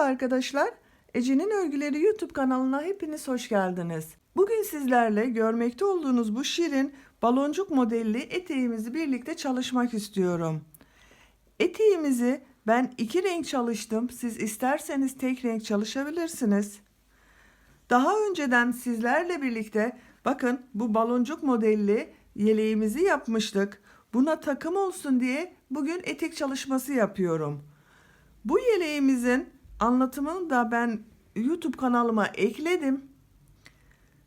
arkadaşlar, Ece'nin Örgüleri YouTube kanalına hepiniz hoş geldiniz. Bugün sizlerle görmekte olduğunuz bu şirin baloncuk modelli eteğimizi birlikte çalışmak istiyorum. Eteğimizi ben iki renk çalıştım. Siz isterseniz tek renk çalışabilirsiniz. Daha önceden sizlerle birlikte bakın bu baloncuk modelli yeleğimizi yapmıştık. Buna takım olsun diye bugün etek çalışması yapıyorum. Bu yeleğimizin anlatımını da ben YouTube kanalıma ekledim.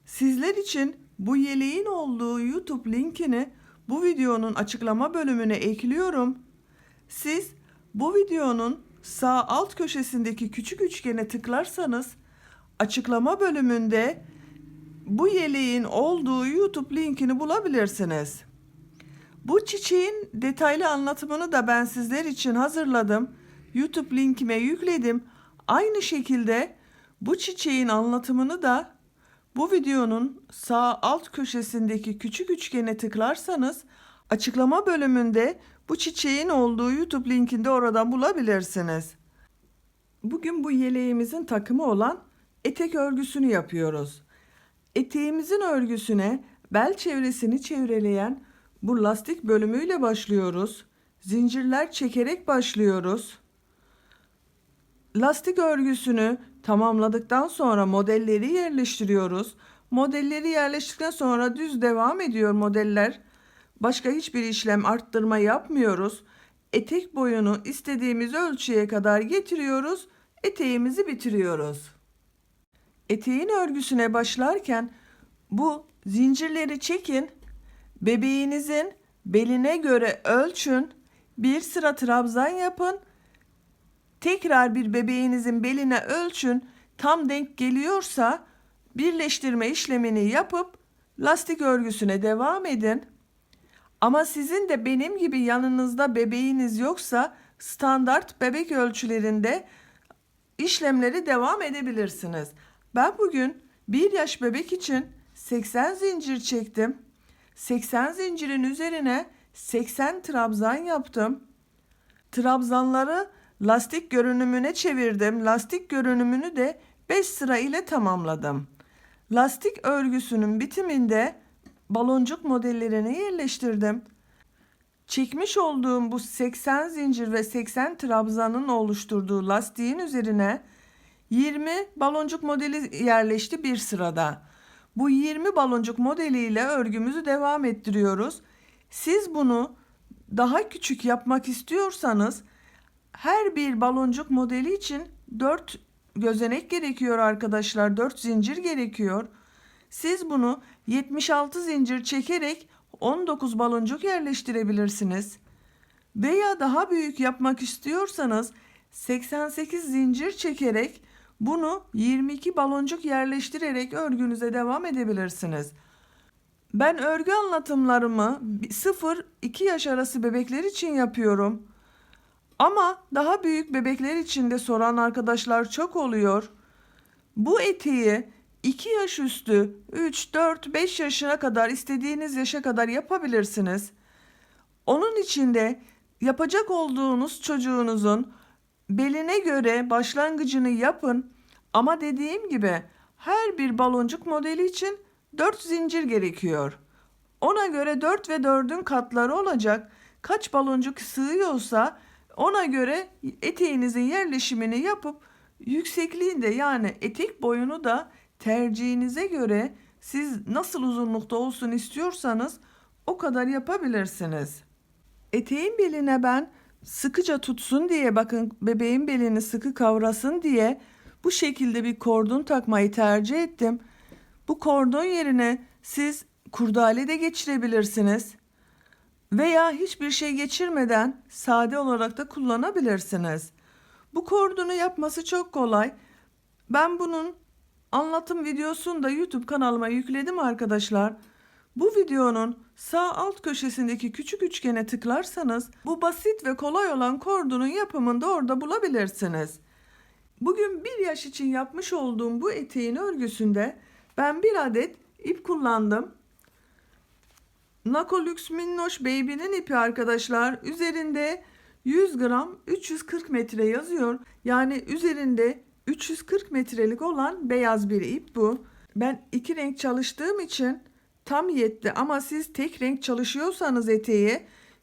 Sizler için bu yeleğin olduğu YouTube linkini bu videonun açıklama bölümüne ekliyorum. Siz bu videonun sağ alt köşesindeki küçük üçgene tıklarsanız açıklama bölümünde bu yeleğin olduğu YouTube linkini bulabilirsiniz. Bu çiçeğin detaylı anlatımını da ben sizler için hazırladım. YouTube linkime yükledim. Aynı şekilde bu çiçeğin anlatımını da bu videonun sağ alt köşesindeki küçük üçgene tıklarsanız açıklama bölümünde bu çiçeğin olduğu YouTube linkinde oradan bulabilirsiniz. Bugün bu yeleğimizin takımı olan etek örgüsünü yapıyoruz. Eteğimizin örgüsüne bel çevresini çevreleyen bu lastik bölümüyle başlıyoruz. Zincirler çekerek başlıyoruz. Lastik örgüsünü tamamladıktan sonra modelleri yerleştiriyoruz. Modelleri yerleştirdikten sonra düz devam ediyor modeller. Başka hiçbir işlem arttırma yapmıyoruz. Etek boyunu istediğimiz ölçüye kadar getiriyoruz. Eteğimizi bitiriyoruz. Eteğin örgüsüne başlarken bu zincirleri çekin. Bebeğinizin beline göre ölçün. Bir sıra trabzan yapın. Tekrar bir bebeğinizin beline ölçün. Tam denk geliyorsa birleştirme işlemini yapıp lastik örgüsüne devam edin. Ama sizin de benim gibi yanınızda bebeğiniz yoksa standart bebek ölçülerinde işlemleri devam edebilirsiniz. Ben bugün 1 yaş bebek için 80 zincir çektim. 80 zincirin üzerine 80 trabzan yaptım. Trabzanları lastik görünümüne çevirdim. Lastik görünümünü de 5 sıra ile tamamladım. Lastik örgüsünün bitiminde baloncuk modellerini yerleştirdim. Çekmiş olduğum bu 80 zincir ve 80 trabzanın oluşturduğu lastiğin üzerine 20 baloncuk modeli yerleşti bir sırada. Bu 20 baloncuk modeliyle örgümüzü devam ettiriyoruz. Siz bunu daha küçük yapmak istiyorsanız her bir baloncuk modeli için 4 gözenek gerekiyor arkadaşlar. 4 zincir gerekiyor. Siz bunu 76 zincir çekerek 19 baloncuk yerleştirebilirsiniz. Veya daha büyük yapmak istiyorsanız 88 zincir çekerek bunu 22 baloncuk yerleştirerek örgünüze devam edebilirsiniz. Ben örgü anlatımlarımı 0-2 yaş arası bebekler için yapıyorum. Ama daha büyük bebekler için de soran arkadaşlar çok oluyor. Bu eteği 2 yaş üstü 3, 4, 5 yaşına kadar istediğiniz yaşa kadar yapabilirsiniz. Onun için de yapacak olduğunuz çocuğunuzun beline göre başlangıcını yapın. Ama dediğim gibi her bir baloncuk modeli için 4 zincir gerekiyor. Ona göre 4 ve 4'ün katları olacak. Kaç baloncuk sığıyorsa ona göre eteğinizin yerleşimini yapıp yüksekliğinde yani etek boyunu da tercihinize göre siz nasıl uzunlukta olsun istiyorsanız o kadar yapabilirsiniz. Eteğin beline ben sıkıca tutsun diye bakın bebeğin belini sıkı kavrasın diye bu şekilde bir kordon takmayı tercih ettim. Bu kordon yerine siz kurdale de geçirebilirsiniz. Veya hiçbir şey geçirmeden sade olarak da kullanabilirsiniz. Bu kordonu yapması çok kolay. Ben bunun anlatım videosunu da YouTube kanalıma yükledim arkadaşlar. Bu videonun sağ alt köşesindeki küçük üçgene tıklarsanız bu basit ve kolay olan kordonun yapımını da orada bulabilirsiniz. Bugün 1 yaş için yapmış olduğum bu eteğin örgüsünde ben bir adet ip kullandım. Nakolux Minnoş Baby'nin ipi arkadaşlar. Üzerinde 100 gram 340 metre yazıyor. Yani üzerinde 340 metrelik olan beyaz bir ip bu. Ben iki renk çalıştığım için tam yetti ama siz tek renk çalışıyorsanız eteği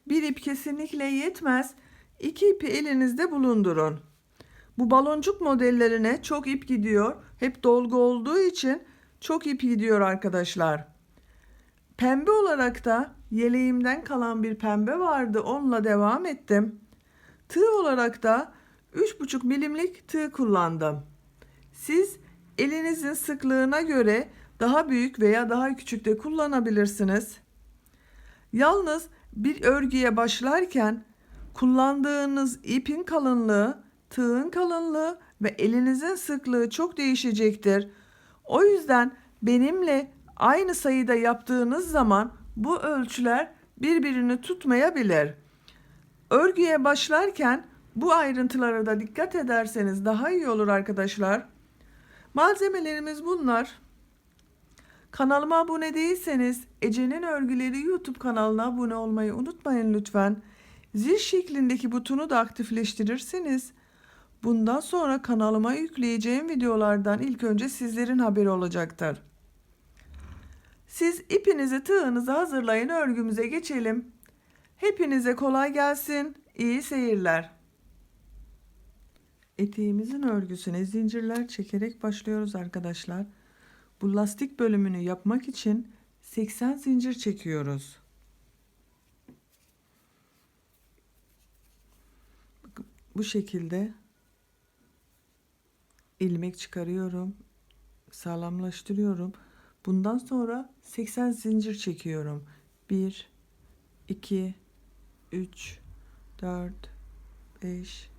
bir ip kesinlikle yetmez. İki ipi elinizde bulundurun. Bu baloncuk modellerine çok ip gidiyor. Hep dolgu olduğu için çok ip gidiyor arkadaşlar. Pembe olarak da yeleğimden kalan bir pembe vardı. Onunla devam ettim. Tığ olarak da 3,5 milimlik tığ kullandım. Siz elinizin sıklığına göre daha büyük veya daha küçük de kullanabilirsiniz. Yalnız bir örgüye başlarken kullandığınız ipin kalınlığı, tığın kalınlığı ve elinizin sıklığı çok değişecektir. O yüzden benimle aynı sayıda yaptığınız zaman bu ölçüler birbirini tutmayabilir. Örgüye başlarken bu ayrıntılara da dikkat ederseniz daha iyi olur arkadaşlar. Malzemelerimiz bunlar. Kanalıma abone değilseniz Ece'nin Örgüleri YouTube kanalına abone olmayı unutmayın lütfen. Zil şeklindeki butonu da aktifleştirirseniz bundan sonra kanalıma yükleyeceğim videolardan ilk önce sizlerin haberi olacaktır. Siz ipinizi, tığınızı hazırlayın, örgümüze geçelim. Hepinize kolay gelsin, iyi seyirler. Eteğimizin örgüsüne zincirler çekerek başlıyoruz arkadaşlar. Bu lastik bölümünü yapmak için 80 zincir çekiyoruz. Bu şekilde ilmek çıkarıyorum, sağlamlaştırıyorum. Bundan sonra 80 zincir çekiyorum. 1 2 3 4 5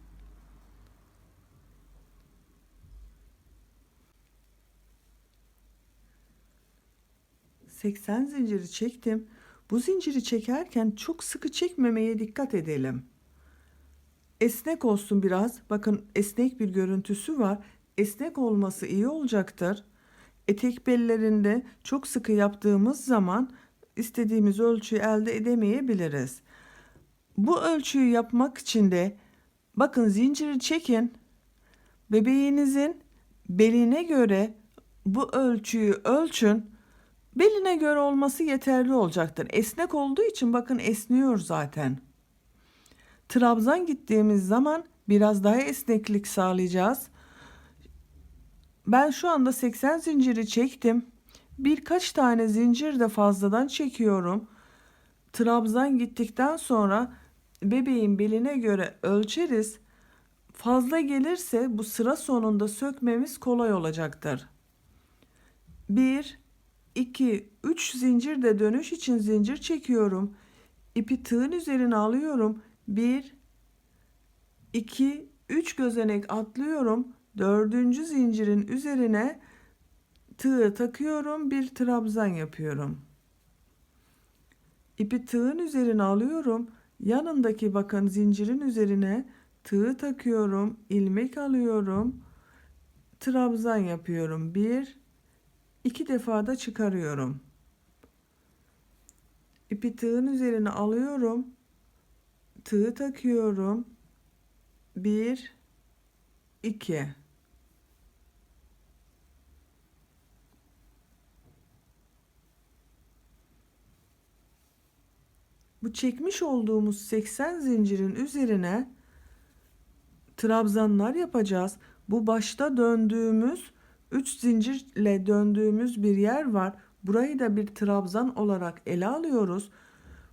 80 zinciri çektim. Bu zinciri çekerken çok sıkı çekmemeye dikkat edelim. Esnek olsun biraz. Bakın esnek bir görüntüsü var. Esnek olması iyi olacaktır. Etek bellerinde çok sıkı yaptığımız zaman istediğimiz ölçüyü elde edemeyebiliriz. Bu ölçüyü yapmak için de bakın zinciri çekin. Bebeğinizin beline göre bu ölçüyü ölçün. Beline göre olması yeterli olacaktır. Esnek olduğu için bakın esniyor zaten. Trabzan gittiğimiz zaman biraz daha esneklik sağlayacağız. Ben şu anda 80 zinciri çektim. Birkaç tane zincir de fazladan çekiyorum. Trabzan gittikten sonra bebeğin beline göre ölçeriz. Fazla gelirse bu sıra sonunda sökmemiz kolay olacaktır. 1 2 3 zincir de dönüş için zincir çekiyorum. İpi tığın üzerine alıyorum. 1 2 3 gözenek atlıyorum. Dördüncü zincirin üzerine tığı takıyorum. Bir trabzan yapıyorum. İpi tığın üzerine alıyorum. Yanındaki bakın zincirin üzerine tığı takıyorum. İlmek alıyorum. Trabzan yapıyorum. 1 2 defa da çıkarıyorum. İpi tığın üzerine alıyorum. Tığı takıyorum. 1 2 Bu çekmiş olduğumuz 80 zincirin üzerine trabzanlar yapacağız. Bu başta döndüğümüz 3 zincirle döndüğümüz bir yer var. Burayı da bir trabzan olarak ele alıyoruz.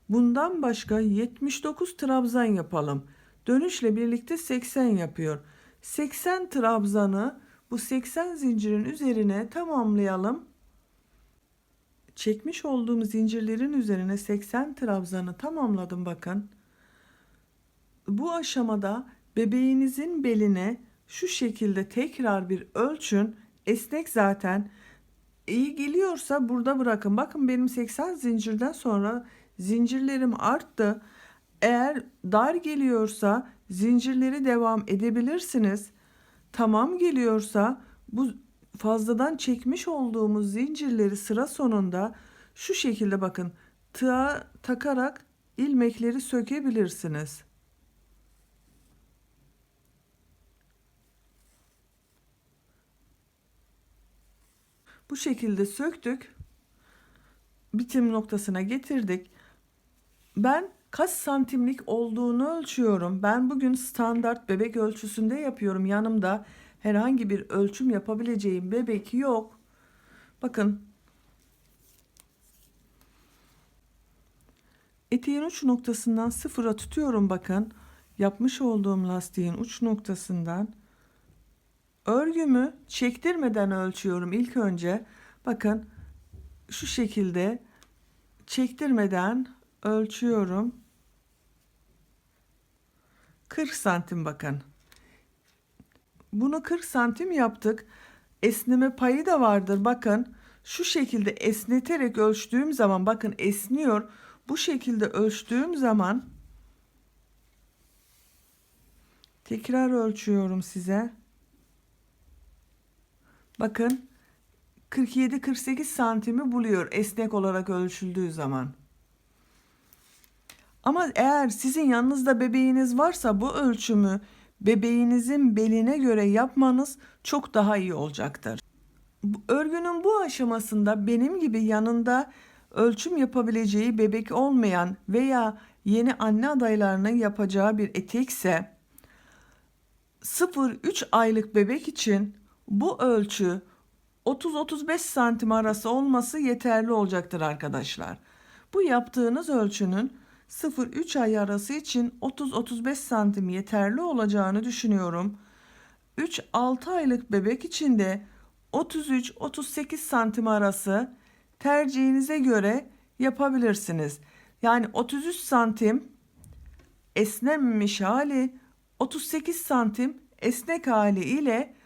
Bundan başka 79 trabzan yapalım. Dönüşle birlikte 80 yapıyor. 80 trabzanı bu 80 zincirin üzerine tamamlayalım. Çekmiş olduğum zincirlerin üzerine 80 trabzanı tamamladım bakın. Bu aşamada bebeğinizin beline şu şekilde tekrar bir ölçün. Esnek zaten. İyi geliyorsa burada bırakın. Bakın benim 80 zincirden sonra zincirlerim arttı. Eğer dar geliyorsa zincirleri devam edebilirsiniz. Tamam geliyorsa bu fazladan çekmiş olduğumuz zincirleri sıra sonunda şu şekilde bakın tığa takarak ilmekleri sökebilirsiniz. Bu şekilde söktük. Bitim noktasına getirdik. Ben kaç santimlik olduğunu ölçüyorum. Ben bugün standart bebek ölçüsünde yapıyorum. Yanımda herhangi bir ölçüm yapabileceğim bebek yok. Bakın, eteğin uç noktasından sıfıra tutuyorum bakın. Yapmış olduğum lastiğin uç noktasından örgümü çektirmeden ölçüyorum ilk önce. Bakın şu şekilde çektirmeden ölçüyorum. 40 santim bakın. Bunu 40 santim yaptık. Esneme payı da vardır. Bakın şu şekilde esneterek ölçtüğüm zaman bakın esniyor. Bu şekilde ölçtüğüm zaman tekrar ölçüyorum size. Bakın 47-48 santimi buluyor esnek olarak ölçüldüğü zaman. Ama eğer sizin yanınızda bebeğiniz varsa bu ölçümü bebeğinizin beline göre yapmanız çok daha iyi olacaktır. Örgünün bu aşamasında benim gibi yanında ölçüm yapabileceği bebek olmayan veya yeni anne adaylarının yapacağı bir etekse 0-3 aylık bebek için bu ölçü 30-35 santim arası olması yeterli olacaktır arkadaşlar. Bu yaptığınız ölçünün 0-3 ay arası için 30-35 santim yeterli olacağını düşünüyorum. 3-6 aylık bebek için de 33-38 santim arası tercihinize göre yapabilirsiniz. Yani 33 santim esnememiş hali, 38 santim esnek hali ile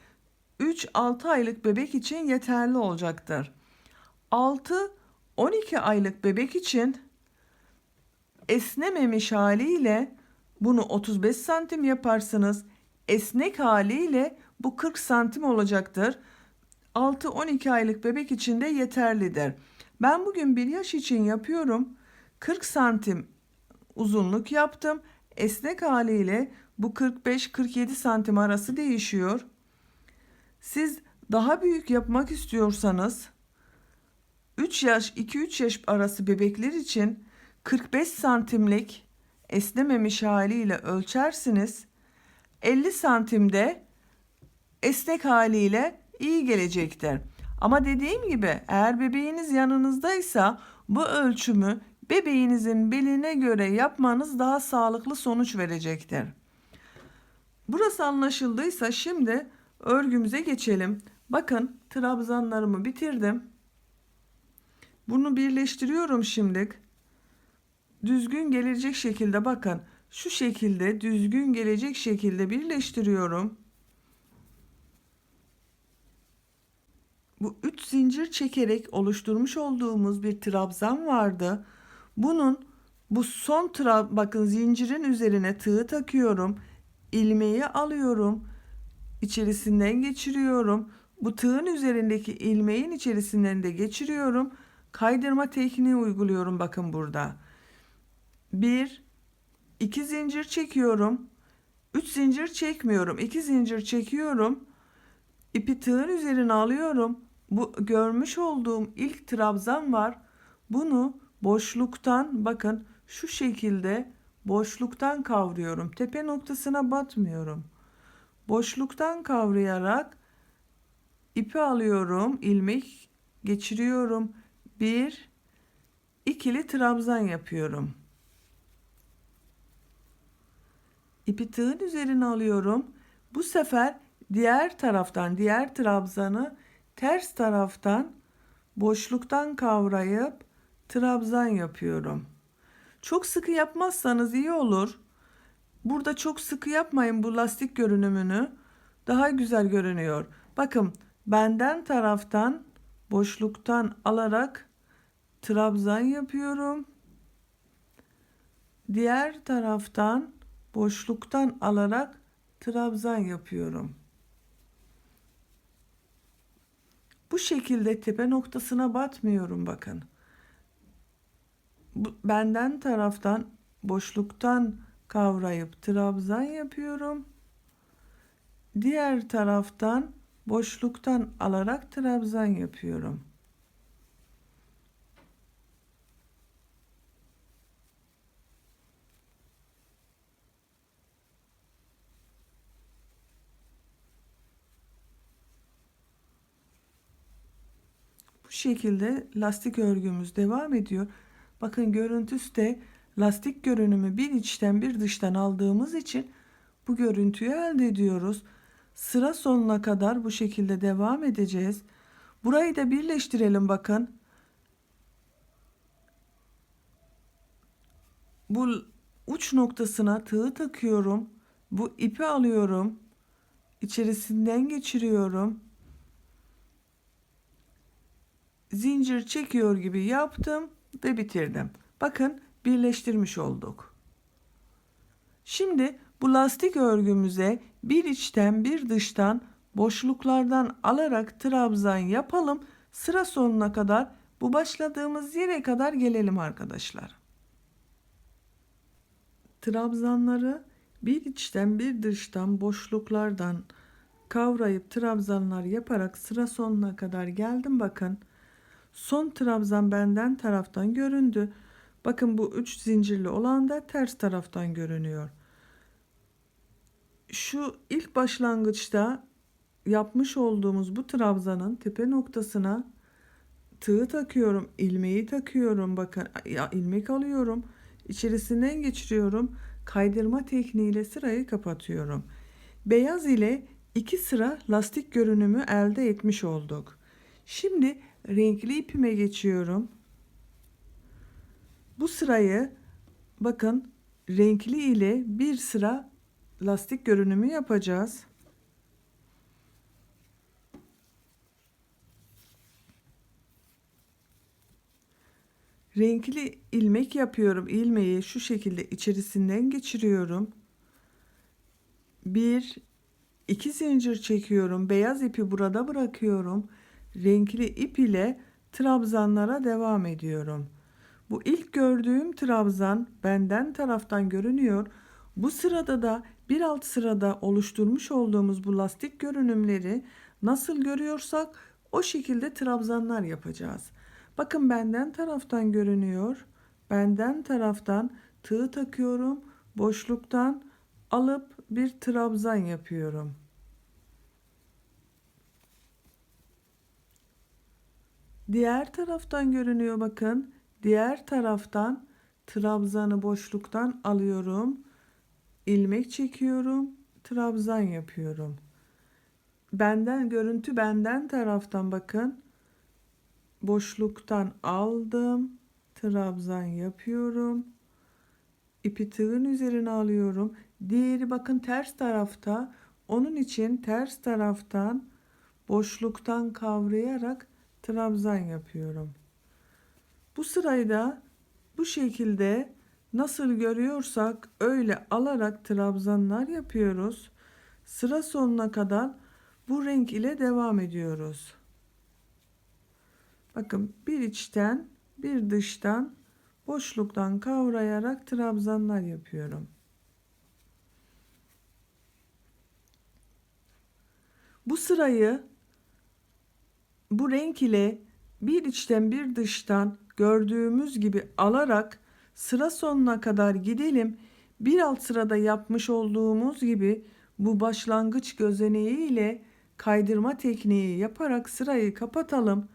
3-6 aylık bebek için yeterli olacaktır. 6-12 aylık bebek için esnememiş haliyle bunu 35 santim yaparsınız. Esnek haliyle bu 40 santim olacaktır. 6-12 aylık bebek için de yeterlidir. Ben bugün 1 yaş için yapıyorum. 40 santim uzunluk yaptım. Esnek haliyle bu 45-47 santim arası değişiyor. Siz daha büyük yapmak istiyorsanız 3 yaş 2-3 yaş arası bebekler için 45 santimlik esnememiş haliyle ölçersiniz. 50 santimde esnek haliyle iyi gelecektir. Ama dediğim gibi eğer bebeğiniz yanınızdaysa bu ölçümü bebeğinizin beline göre yapmanız daha sağlıklı sonuç verecektir. Burası anlaşıldıysa şimdi örgümüze geçelim. Bakın trabzanlarımı bitirdim. Bunu birleştiriyorum şimdi. Düzgün gelecek şekilde bakın. Şu şekilde düzgün gelecek şekilde birleştiriyorum. Bu 3 zincir çekerek oluşturmuş olduğumuz bir trabzan vardı. Bu son bakın zincirin üzerine tığ takıyorum. İlmeği alıyorum. İçerisinden geçiriyorum. Bu tığın üzerindeki ilmeğin içerisinden de geçiriyorum. Kaydırma tekniği uyguluyorum bakın burada. 1 2 zincir çekiyorum. 3 zincir çekmiyorum. 2 zincir çekiyorum. İpi tığın üzerine alıyorum. Bu görmüş olduğum ilk trabzan var. Bunu boşluktan bakın şu şekilde boşluktan kavruyorum. Tepe noktasına batmıyorum. Boşluktan kavrayarak ipi alıyorum. İlmek geçiriyorum. Bir ikili trabzan yapıyorum. İpi tığın üzerine alıyorum. Bu sefer diğer taraftan diğer trabzanı ters taraftan boşluktan kavrayıp trabzan yapıyorum. Çok sıkı yapmazsanız iyi olur. Burada çok sıkı yapmayın, bu lastik görünümünü daha güzel görünüyor. Bakın benden taraftan boşluktan alarak trabzan yapıyorum. Diğer taraftan boşluktan alarak trabzan yapıyorum. Bu şekilde tepe noktasına batmıyorum bakın. Benden taraftan boşluktan kavrayıp trabzan yapıyorum. Diğer taraftan boşluktan alarak trabzan yapıyorum. Bu şekilde lastik örgümüz devam ediyor. Bakın görüntüsü de lastik görünümü bir içten bir dıştan aldığımız için bu görüntüyü elde ediyoruz. Sıra sonuna kadar bu şekilde devam edeceğiz. Burayı da birleştirelim bakın. Bu uç noktasına tığ takıyorum. Bu ipi alıyorum. İçerisinden geçiriyorum. Zincir çekiyor gibi yaptım ve bitirdim. Bakın birleştirmiş olduk. Şimdi bu lastik örgümüze bir içten bir dıştan boşluklardan alarak trabzan yapalım. Sıra sonuna kadar bu başladığımız yere kadar gelelim arkadaşlar. Trabzanları bir içten bir dıştan boşluklardan kavrayıp trabzanlar yaparak sıra sonuna kadar geldim bakın. Son trabzan benden taraftan göründü. Bakın bu 3 zincirli olan da ters taraftan görünüyor. Şu ilk başlangıçta yapmış olduğumuz bu trabzanın tepe noktasına tığ takıyorum, ilmeği takıyorum. Bakın ilmek alıyorum, içerisinden geçiriyorum. Kaydırma tekniğiyle sırayı kapatıyorum. Beyaz ile 2 sıra lastik görünümü elde etmiş olduk. Şimdi renkli ipime geçiyorum. Bu sırayı bakın renkli ile bir sıra lastik görünümü yapacağız. Renkli ilmek yapıyorum. İlmeği şu şekilde içerisinden geçiriyorum. 1 2 zincir çekiyorum. Beyaz ipi burada bırakıyorum. Renkli ip ile trabzanlara devam ediyorum. Bu ilk gördüğüm trabzan benden taraftan görünüyor. Bu sırada da bir alt sırada oluşturmuş olduğumuz bu lastik görünümleri nasıl görüyorsak o şekilde trabzanlar yapacağız. Bakın benden taraftan görünüyor. Benden taraftan tığ takıyorum. Boşluktan alıp bir trabzan yapıyorum. Diğer taraftan görünüyor bakın. Diğer taraftan trabzanı boşluktan alıyorum. İlmek çekiyorum. Trabzan yapıyorum. Görüntü benden taraftan bakın. Boşluktan aldım. Trabzan yapıyorum. İpi tığın üzerine alıyorum. Diğeri bakın ters tarafta. Onun için ters taraftan boşluktan kavrayarak trabzan yapıyorum. Bu sırayı da bu şekilde nasıl görüyorsak öyle alarak trabzanlar yapıyoruz. Sıra sonuna kadar bu renk ile devam ediyoruz. Bakın bir içten bir dıştan boşluktan kavrayarak trabzanlar yapıyorum. Bu sırayı bu renk ile bir içten bir dıştan gördüğümüz gibi alarak sıra sonuna kadar gidelim. Bir alt sırada yapmış olduğumuz gibi bu başlangıç gözeneği ile kaydırma tekniği yaparak sırayı kapatalım.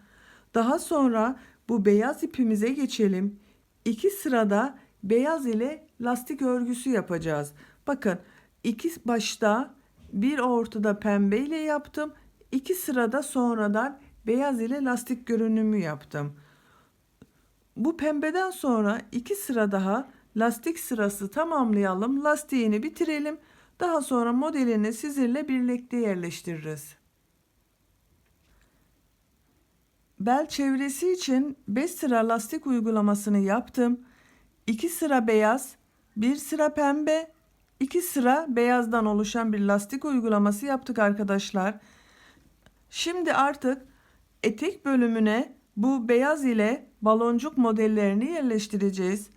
Daha sonra bu beyaz ipimize geçelim. 2 sırada beyaz ile lastik örgüsü yapacağız. Bakın 2 başta bir ortada pembe ile yaptım. 2 sırada sonradan beyaz ile lastik görünümü yaptım. Bu pembeden sonra 2 sıra daha lastik sırası tamamlayalım. Lastiğini bitirelim. Daha sonra modelini sizinle birlikte yerleştiririz. Bel çevresi için 5 sıra lastik uygulamasını yaptım. 2 sıra beyaz, 1 sıra pembe, 2 sıra beyazdan oluşan bir lastik uygulaması yaptık arkadaşlar. Şimdi artık etek bölümüne bu beyaz ile baloncuk modellerini yerleştireceğiz.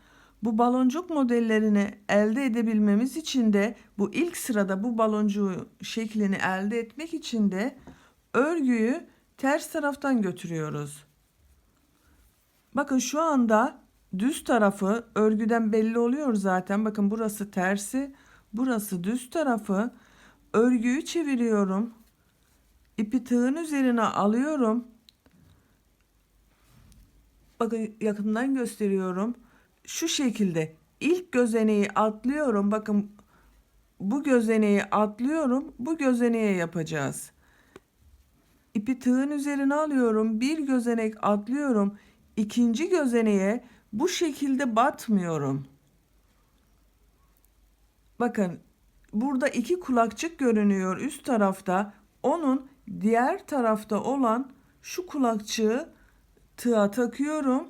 Bu baloncuk modellerini elde edebilmemiz için de bu ilk sırada bu baloncuğu şeklini elde etmek için de Örgüyü ters taraftan götürüyoruz. Bakın şu anda düz tarafı örgüden belli oluyor zaten. Bakın burası tersi, burası düz tarafı. Örgüyü çeviriyorum. İpi tığın üzerine alıyorum. Bakın yakından gösteriyorum. Şu şekilde ilk gözeneği atlıyorum. Bakın bu gözeneği atlıyorum. Bu gözeneğe yapacağız. İpi tığın üzerine alıyorum. Bir gözenek atlıyorum. İkinci gözeneğe bu şekilde batmıyorum. Bakın burada iki kulakçık görünüyor üst tarafta. Onun diğer tarafta olan şu kulakçığı tığa takıyorum.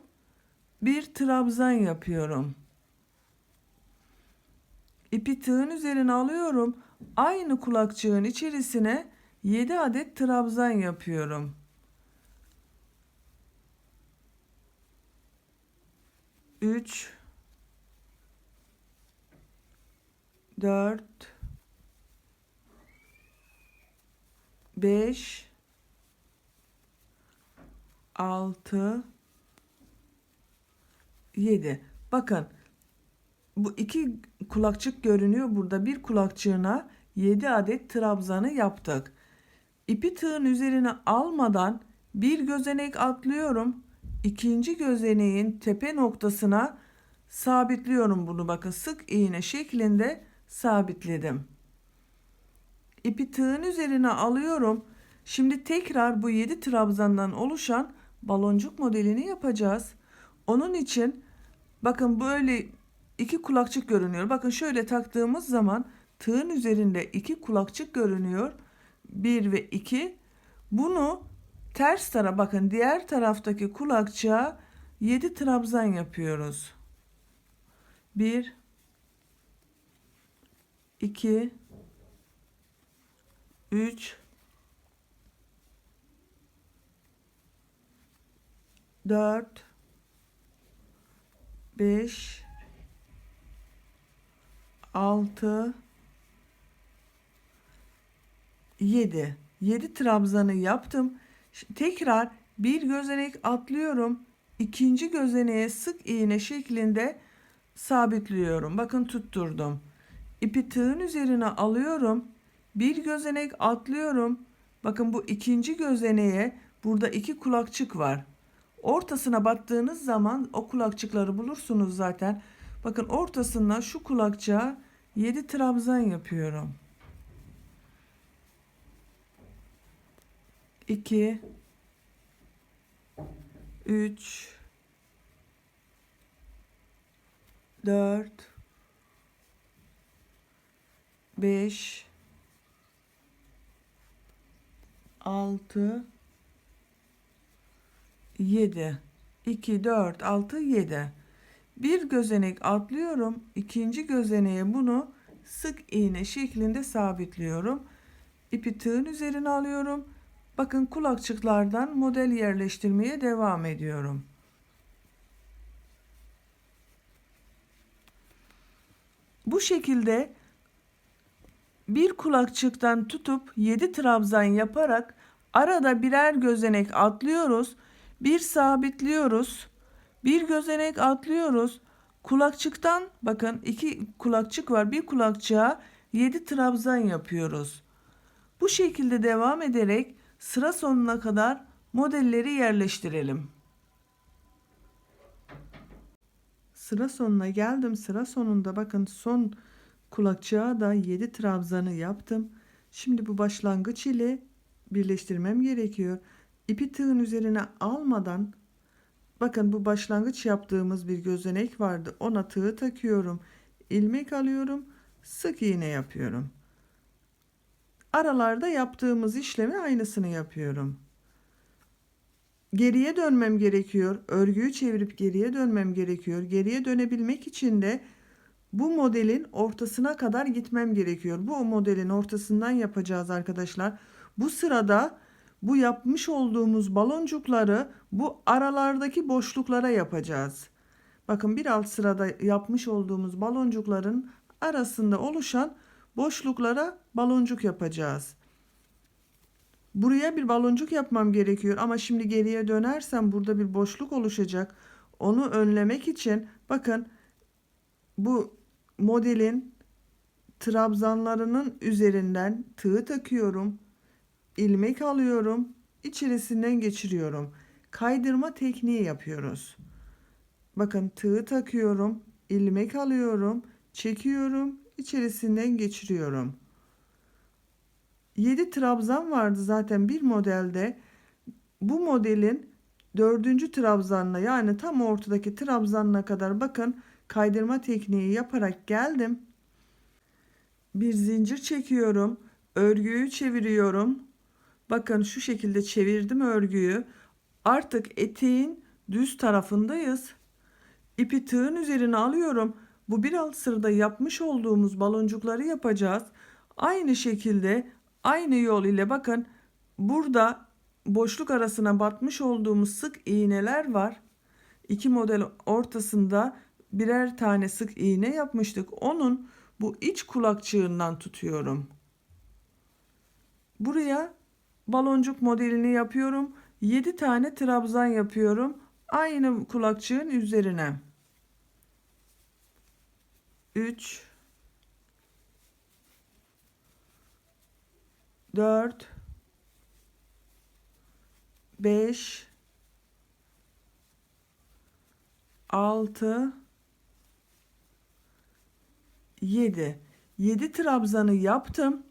Bir trabzan yapıyorum. İpi tığın üzerine alıyorum. Aynı kulakçığın içerisine 7 adet trabzan yapıyorum. 3 4 5 6 7. Bakın bu iki kulakçık görünüyor burada. Bir kulakçığına 7 adet trabzanı yaptık. İpi tığın üzerine almadan bir gözenek atlıyorum. İkinci gözeneğin tepe noktasına sabitliyorum bunu. Bakın sık iğne şeklinde sabitledim. İpi tığın üzerine alıyorum. Şimdi tekrar bu 7 trabzandan oluşan baloncuk modelini yapacağız. Onun için bakın böyle iki kulakçık görünüyor. Bakın şöyle taktığımız zaman tığın üzerinde iki kulakçık görünüyor. 1 ve 2. Bunu ters tarafa bakın diğer taraftaki kulakçığa 7 trabzan yapıyoruz. 1 2 3 4 5 6 7. 7 trabzanı yaptım. Tekrar bir gözenek atlıyorum. İkinci gözeneğe sık iğne şeklinde sabitliyorum. Bakın tutturdum. İpi tığın üzerine alıyorum. Bir gözenek atlıyorum. Bakın bu ikinci gözeneğe burada iki kulakçık var. Ortasına battığınız zaman o kulakçıkları bulursunuz zaten. Bakın ortasına şu kulakçığa 7 trabzan yapıyorum. 2 3 4 5 6 7. 2 4 6 7. Bir gözenek atlıyorum. İkinci gözeneğe bunu sık iğne şeklinde sabitliyorum. İpi tığın üzerine alıyorum. Bakın kulakçıklardan model yerleştirmeye devam ediyorum. Bu şekilde bir kulakçıktan tutup 7 trabzan yaparak arada birer gözenek atlıyoruz. Bir sabitliyoruz. Bir gözenek atlıyoruz. Kulakçıktan bakın iki kulakçık var. Bir kulakçığa 7 trabzan yapıyoruz. Bu şekilde devam ederek sıra sonuna kadar modelleri yerleştirelim. Sıra sonuna geldim. Sıra sonunda bakın son kulakçığa da 7 trabzanı yaptım. Şimdi bu başlangıç ile birleştirmem gerekiyor. İpi tığın üzerine almadan bakın bu başlangıç yaptığımız bir gözenek vardı. Ona tığı takıyorum. İlmek alıyorum. Sık iğne yapıyorum. Aralarda yaptığımız işlemi aynısını yapıyorum. Geriye dönmem gerekiyor. Örgüyü çevirip geriye dönmem gerekiyor. Geriye dönebilmek için de bu modelin ortasına kadar gitmem gerekiyor. Bu modelin ortasından yapacağız arkadaşlar. Bu sırada bu yapmış olduğumuz baloncukları bu aralardaki boşluklara yapacağız. Bakın bir alt sırada yapmış olduğumuz baloncukların arasında oluşan boşluklara baloncuk yapacağız. Buraya bir baloncuk yapmam gerekiyor ama şimdi geriye dönersem burada bir boşluk oluşacak. Onu önlemek için bakın bu modelin trabzanlarının üzerinden tığ takıyorum. İlmek alıyorum. İçerisinden geçiriyorum. Kaydırma tekniği yapıyoruz. Bakın tığ takıyorum. İlmek alıyorum. Çekiyorum. İçerisinden geçiriyorum. 7 trabzan vardı zaten bir modelde. Bu modelin 4. trabzanına yani tam ortadaki trabzanına kadar bakın kaydırma tekniği yaparak geldim. Bir zincir çekiyorum. Örgüyü çeviriyorum. Bakın şu şekilde çevirdim örgüyü. Artık eteğin düz tarafındayız. İpi tığın üzerine alıyorum. Bu bir alt sırada yapmış olduğumuz baloncukları yapacağız. Aynı şekilde aynı yol ile bakın burada boşluk arasına batmış olduğumuz sık iğneler var. İki model ortasında birer tane sık iğne yapmıştık. Onun bu iç kulakçığından tutuyorum. Buraya baloncuk modelini yapıyorum. 7 tane trabzan yapıyorum. Aynı kulakçığın üzerine. 3 4 5 6 7 7 trabzanı yaptım.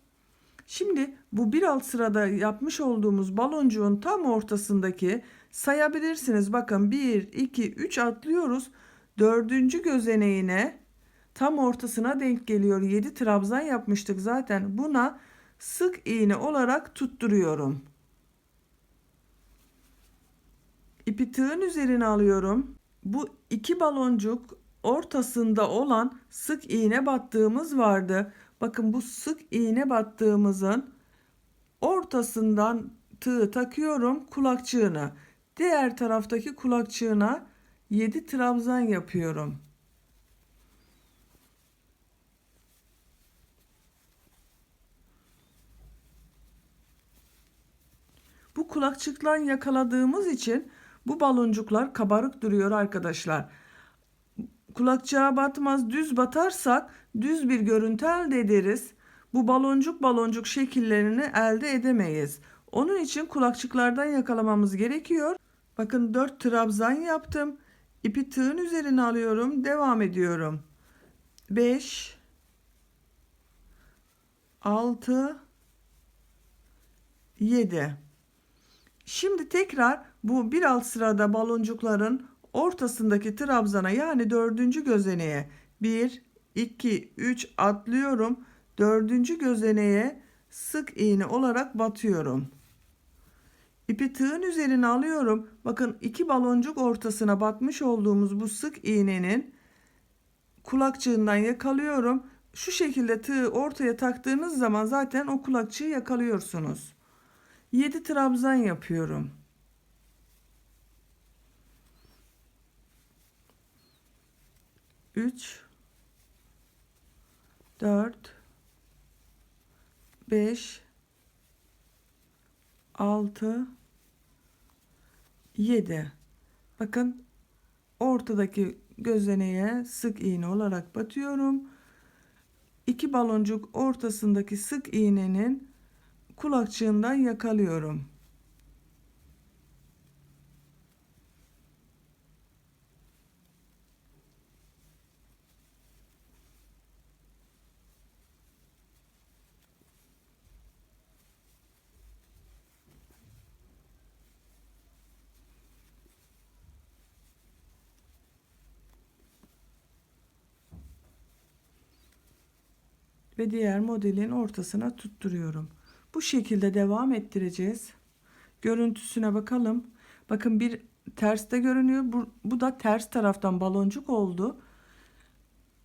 Şimdi bu bir alt sırada yapmış olduğumuz baloncuğun tam ortasındaki sayabilirsiniz. Bakın 1 2 3 atlıyoruz. 4. gözeneğine tam ortasına denk geliyor. 7 trabzan yapmıştık zaten. Buna sık iğne olarak tutturuyorum. İpi tığın üzerine alıyorum. Bu iki baloncuk ortasında olan sık iğne battığımız vardı. Bakın bu sık iğne battığımızın ortasından tığı takıyorum kulakçığına. Diğer taraftaki kulakçığına 7 trabzan yapıyorum. Bu kulakçıktan yakaladığımız için bu baloncuklar kabarık duruyor arkadaşlar. Kulakçığa batmaz, düz batarsak düz bir görüntü elde ederiz. Bu baloncuk şekillerini elde edemeyiz. Onun için kulakçıklardan yakalamamız gerekiyor. Bakın 4 trabzan yaptım. İpi tığın üzerine alıyorum. Devam ediyorum. 5 6 7. Şimdi tekrar bu bir alt sırada baloncukların ortasındaki trabzana yani 4. gözeneğe 1 2 3 atlıyorum. 4. gözeneğe sık iğne olarak batıyorum. İpi tığın üzerine alıyorum. Bakın iki baloncuk ortasına batmış olduğumuz bu sık iğnenin kulakçığından yakalıyorum. Şu şekilde tığı ortaya taktığınız zaman zaten o kulakçığı yakalıyorsunuz. 7 trabzan yapıyorum. 3 4 5 6 7. Bakın ortadaki gözeneğe sık iğne olarak batıyorum. İki baloncuk ortasındaki sık iğnenin kulakçığından yakalıyorum. Ve diğer modelin ortasına tutturuyorum. Bu şekilde devam ettireceğiz. Görüntüsüne bakalım. Bakın bir terste görünüyor. Bu da ters taraftan baloncuk oldu.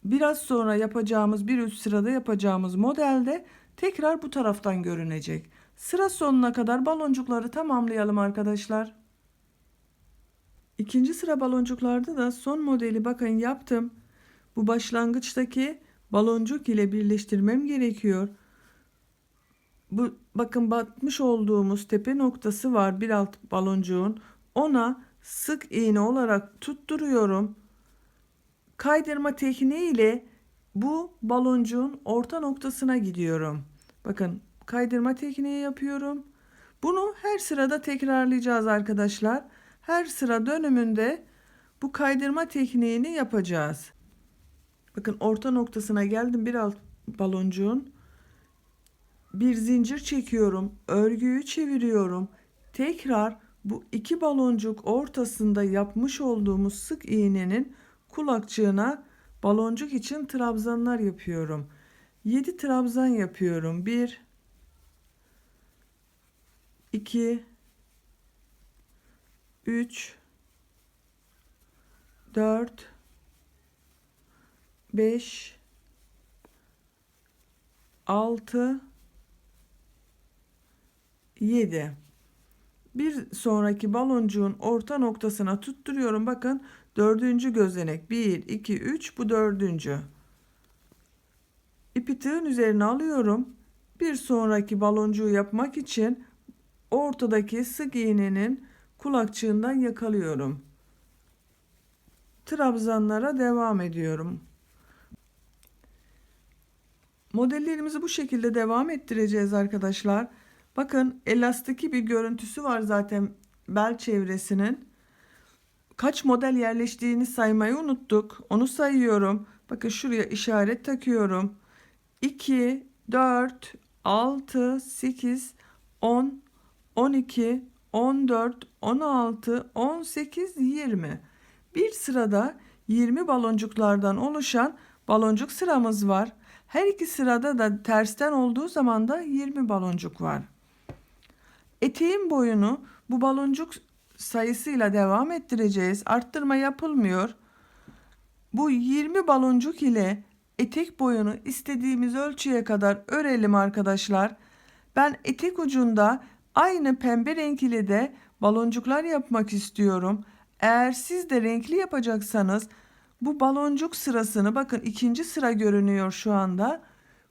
Biraz sonra yapacağımız bir üst sırada yapacağımız modelde tekrar bu taraftan görünecek. Sıra sonuna kadar baloncukları tamamlayalım arkadaşlar. İkinci sıra baloncuklarda da son modeli bakın yaptım. Bu başlangıçtaki baloncuk ile birleştirmem gerekiyor. Bu bakın batmış olduğumuz tepe noktası var bir alt baloncuğun. Ona sık iğne olarak tutturuyorum. Kaydırma tekniği ile bu baloncuğun orta noktasına gidiyorum. Bakın kaydırma tekniği yapıyorum. Bunu her sırada tekrarlayacağız arkadaşlar. Her sıra dönümünde bu kaydırma tekniğini yapacağız. Bakın orta noktasına geldim bir alt baloncuğun. Bir zincir çekiyorum. Örgüyü çeviriyorum. Tekrar bu iki baloncuk ortasında yapmış olduğumuz sık iğnenin kulakçığına baloncuk için trabzanlar yapıyorum. 7 trabzan yapıyorum. 1 2 3 4 5 6 7. Bir sonraki baloncuğun orta noktasına tutturuyorum. Bakın dördüncü gözenek. 1 2 3, bu dördüncü. İpi tığın üzerine alıyorum. Bir sonraki baloncuğu yapmak için ortadaki sık iğnenin kulakçığından yakalıyorum. Trabzanlara devam ediyorum. Modellerimizi bu şekilde devam ettireceğiz arkadaşlar. Bakın elastiki bir görüntüsü var zaten bel çevresinin. Kaç model yerleştiğini saymayı unuttuk. Onu sayıyorum. Bakın şuraya işaret takıyorum. 2, 4, 6, 8, 10, 12, 14, 16, 18, 20. Bir sırada 20 baloncuklardan oluşan baloncuk sıramız var. Her iki sırada da tersten olduğu zaman da 20 baloncuk var. Eteğin boyunu bu baloncuk sayısıyla devam ettireceğiz. Arttırma yapılmıyor. Bu 20 baloncuk ile etek boyunu istediğimiz ölçüye kadar örelim arkadaşlar. Ben etek ucunda aynı pembe renk ile de baloncuklar yapmak istiyorum. Eğer siz de renkli yapacaksanız bu baloncuk sırasını, bakın ikinci sıra görünüyor şu anda.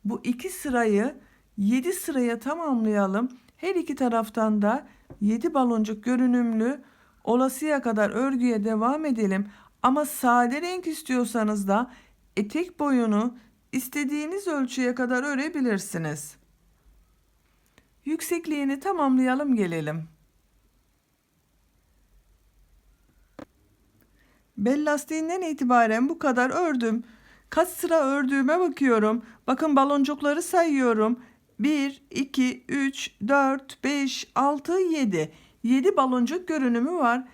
Bu iki sırayı 7 sıraya tamamlayalım. Her iki taraftan da 7 baloncuk görünümlü olasıya kadar örgüye devam edelim. Ama sade renk istiyorsanız da etek boyunu istediğiniz ölçüye kadar örebilirsiniz. Yüksekliğini tamamlayalım gelelim. Bel lastiğinden itibaren bu kadar ördüm. Kaç sıra ördüğüme bakıyorum. Bakın baloncukları sayıyorum. 1, 2, 3, 4, 5, 6, 7. 7 baloncuk görünümü var.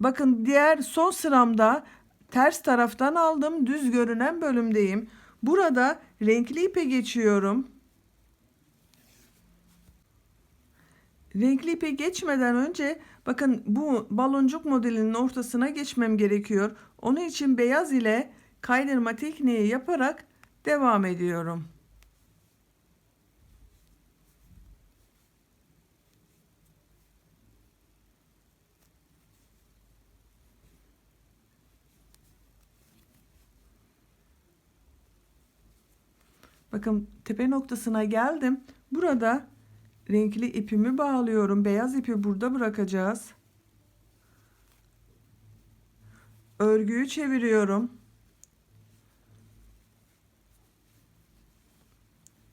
Bakın diğer son sıramda ters taraftan aldım. Düz görünen bölümdeyim. Burada renkli ipe geçiyorum. Renkli ipe geçmeden önce bakın bu baloncuk modelinin ortasına geçmem gerekiyor. Onun için beyaz ile kaydırma tekniği yaparak devam ediyorum. Bakın tepe noktasına geldim. Burada renkli ipimi bağlıyorum. Beyaz ipi burada bırakacağız. Örgüyü çeviriyorum.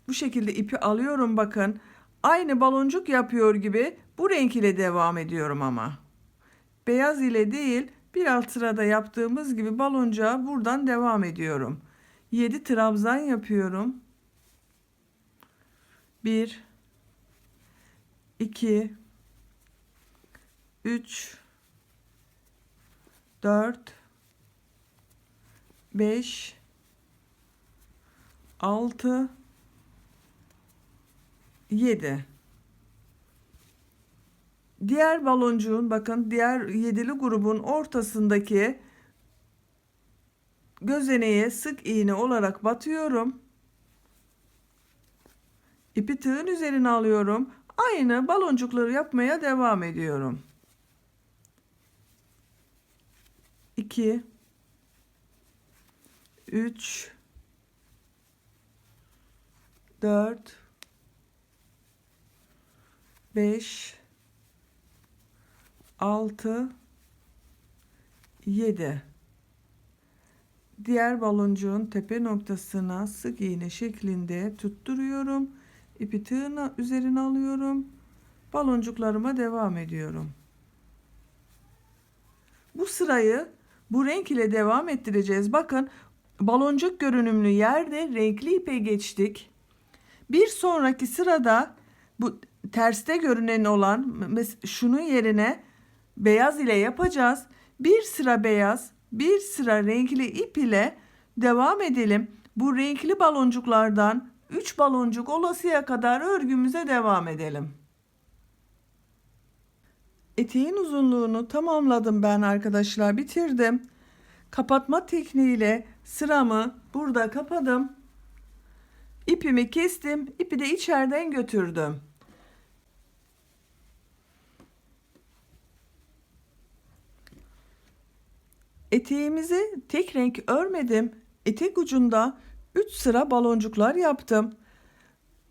Bu şekilde ipi alıyorum bakın. Aynı baloncuk yapıyor gibi bu renk ile devam ediyorum ama. Beyaz ile değil, bir alt sırada yaptığımız gibi baloncuğa buradan devam ediyorum. 7 trabzan yapıyorum. 1 2 3 4 5 6 7. Diğer baloncuğun, bakın diğer yedili grubun ortasındaki gözeneğe sık iğne olarak batıyorum. İpi tığın üzerine alıyorum. Aynı baloncukları yapmaya devam ediyorum. 2 3 4 5, 6, 7. Diğer baloncuğun tepe noktasına sık iğne şeklinde tutturuyorum. İpi tığın üzerine alıyorum. Baloncuklarıma devam ediyorum. Bu sırayı bu renk ile devam ettireceğiz. Bakın, baloncuk görünümlü yerde renkli ipe geçtik. Bir sonraki sırada bu terste görünen olan şunun yerine beyaz ile yapacağız. Bir sıra beyaz, bir sıra renkli ip ile devam edelim. Bu renkli baloncuklardan 3 baloncuk olasıya kadar örgümüze devam edelim. Eteğin uzunluğunu tamamladım ben arkadaşlar, bitirdim. Kapatma tekniğiyle sıramı burada kapadım. İpimi kestim, ipi de içeriden götürdüm. Eteğimizi tek renk örmedim. Etek ucunda 3 sıra baloncuklar yaptım.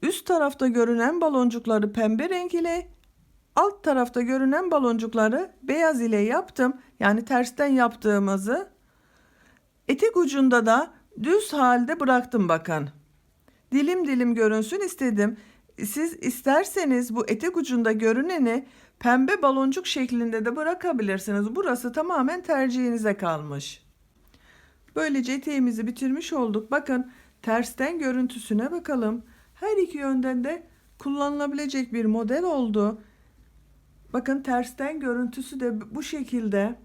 Üst tarafta görünen baloncukları pembe renk ile, alt tarafta görünen baloncukları beyaz ile yaptım. Yani tersten yaptığımızı. Etek ucunda da düz halde bıraktım bakın. Dilim dilim görünsün istedim. Siz isterseniz bu etek ucunda görüneni pembe baloncuk şeklinde de bırakabilirsiniz. Burası tamamen tercihinize kalmış. Böylece eteğimizi bitirmiş olduk. Bakın, tersten görüntüsüne bakalım. Her iki yönden de kullanılabilecek bir model oldu. Bakın, tersten görüntüsü de bu şekilde.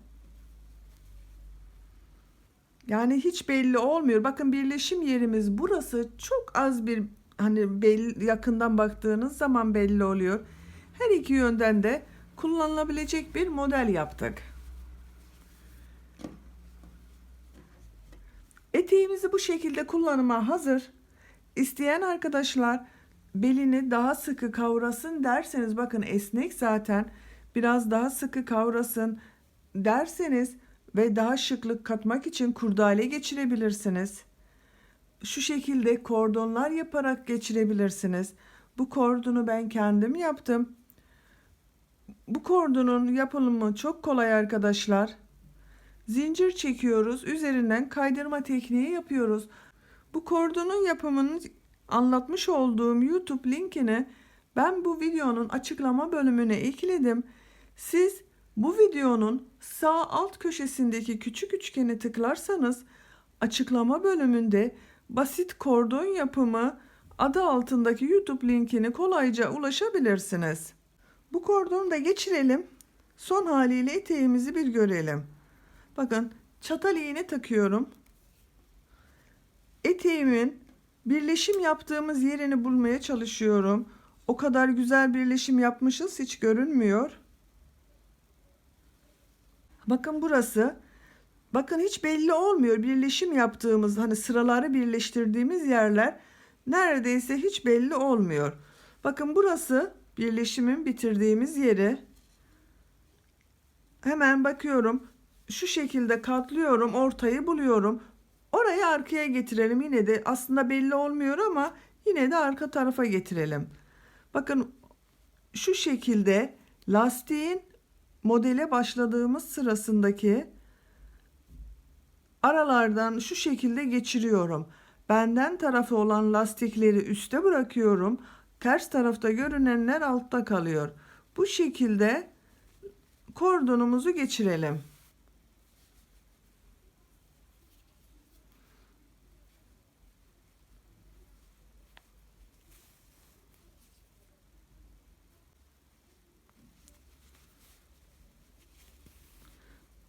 Yani hiç belli olmuyor. Bakın, birleşim yerimiz burası. Çok az bir, hani belli, yakından baktığınız zaman belli oluyor. Her iki yönden de kullanılabilecek bir model yaptık. Eteğimizi bu şekilde kullanıma hazır. İsteyen arkadaşlar belini daha sıkı kavrasın derseniz, bakın esnek zaten, biraz daha sıkı kavrasın derseniz ve daha şıklık katmak için kurdale geçirebilirsiniz. Şu şekilde kordonlar yaparak geçirebilirsiniz. Bu kordonu ben kendim yaptım. Bu kordonun yapılımı çok kolay arkadaşlar. Zincir çekiyoruz, üzerinden kaydırma tekniği yapıyoruz. Bu kordonun yapımını anlatmış olduğum YouTube linkini ben bu videonun açıklama bölümüne ekledim. Siz bu videonun sağ alt köşesindeki küçük üçgeni tıklarsanız açıklama bölümünde basit kordon yapımı adı altındaki YouTube linkini kolayca ulaşabilirsiniz. Bu kordonu da geçirelim. Son haliyle eteğimizi bir görelim. Bakın, çatal iğne takıyorum. Eteğimin birleşim yaptığımız yerini bulmaya çalışıyorum. O kadar güzel birleşim yapmışız, hiç görünmüyor. Bakın burası. Bakın, hiç belli olmuyor birleşim yaptığımız, hani sıraları birleştirdiğimiz yerler neredeyse hiç belli olmuyor. Bakın, burası birleşimin bitirdiğimiz yeri. Hemen bakıyorum. Şu şekilde katlıyorum, ortayı buluyorum. Orayı arkaya getirelim. Yine de aslında belli olmuyor ama yine de arka tarafa getirelim. Bakın, şu şekilde lastiğin modele başladığımız sırasındaki aralardan şu şekilde geçiriyorum. Benden tarafı olan lastikleri üste bırakıyorum. Ters tarafta görünenler altta kalıyor. Bu şekilde kordonumuzu geçirelim.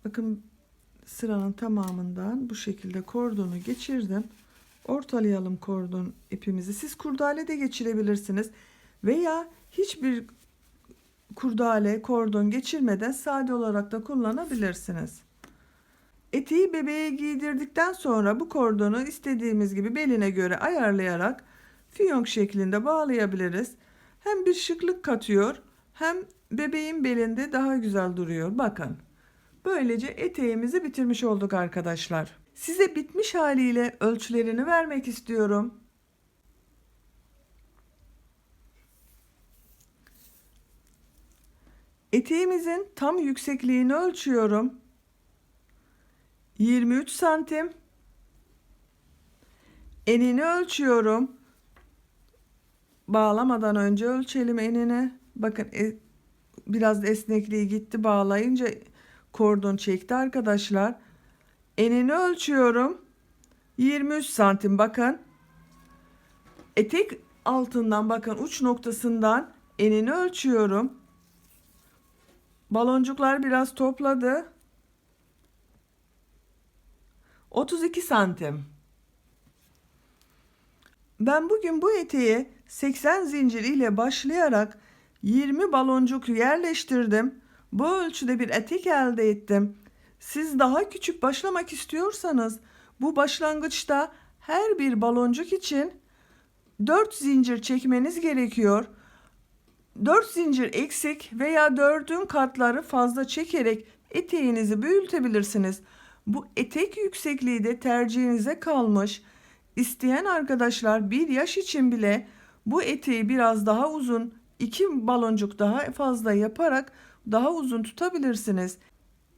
Bakın, sıranın tamamından bu şekilde kordonu geçirdim. Ortalayalım kordon ipimizi. Siz kurdale de geçirebilirsiniz veya hiçbir kurdale, kordon geçirmeden sade olarak da kullanabilirsiniz. Eteği bebeğe giydirdikten sonra bu kordonu istediğimiz gibi beline göre ayarlayarak fiyonk şeklinde bağlayabiliriz. Hem bir şıklık katıyor, hem bebeğin belinde daha güzel duruyor. Bakın. Böylece eteğimizi bitirmiş olduk arkadaşlar. Size bitmiş haliyle ölçülerini vermek istiyorum. Eteğimizin tam yüksekliğini ölçüyorum. 23 santim. Enini ölçüyorum. Bağlamadan önce ölçelim enini. Bakın biraz esnekliği gitti, bağlayınca kordon çekti arkadaşlar. Enini ölçüyorum. 23 santim bakın. Etek altından bakın uç noktasından enini ölçüyorum. Baloncuklar biraz topladı. 32 santim. Ben bugün bu eteğe 80 zincir ile başlayarak 20 baloncuk yerleştirdim. Bu ölçüde bir etek elde ettim. Siz daha küçük başlamak istiyorsanız bu başlangıçta her bir baloncuk için 4 zincir çekmeniz gerekiyor. 4 zincir eksik veya 4'ün katları fazla çekerek eteğinizi büyütebilirsiniz. Bu etek yüksekliği de tercihinize kalmış. İsteyen arkadaşlar bir yaş için bile bu eteği biraz daha uzun, 2 baloncuk daha fazla yaparak daha uzun tutabilirsiniz.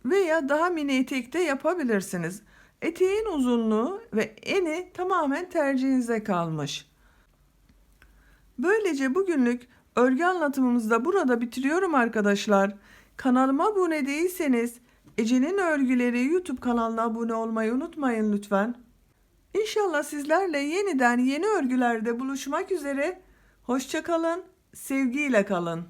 Veya daha mini etek de yapabilirsiniz. Eteğin uzunluğu ve eni tamamen tercihinize kalmış. Böylece bugünlük örgü anlatımımızı da burada bitiriyorum arkadaşlar. Kanalıma abone değilseniz Ece'nin Örgüleri YouTube kanalına abone olmayı unutmayın lütfen. İnşallah sizlerle yeniden yeni örgülerde buluşmak üzere. Hoşça kalın, sevgiyle kalın.